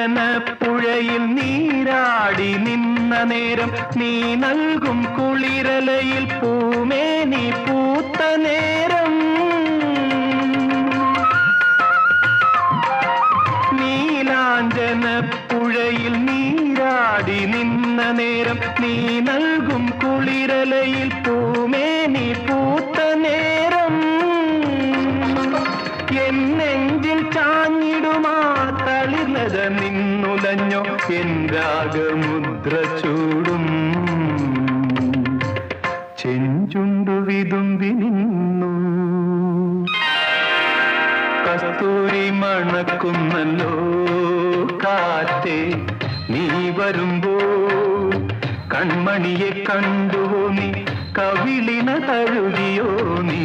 നീലാഞ്ചനപ്പുഴയിൽ നീരാടി നിന്ന നേരം നീ നൽകും കുളിരലയിൽ പൂമേനി പൂത്ത നേരം നീലാഞ്ചനപ്പുഴയിൽ നീരാടി നിന്ന നേരം നീ നൽകും കുളിരലയിൽ പൂമേനി പൂത്ത നേരം എന്നെഞ്ചിൽ ചാഞ്ഞിടുമാ തളിർലത നിന്നുലഞ്ഞോ എൻ രാഗമുദ്ര ചൂടും ചെഞ്ചുണ്ടു വിതുമ്പി നിന്നു കസ്തൂരി മണക്കുന്നല്ലോ കാറ്റേ നീ വരുമ്പോ കൺമണിയെ കണ്ടുവോ നീ കവിളിന തഴുകിയോ നീ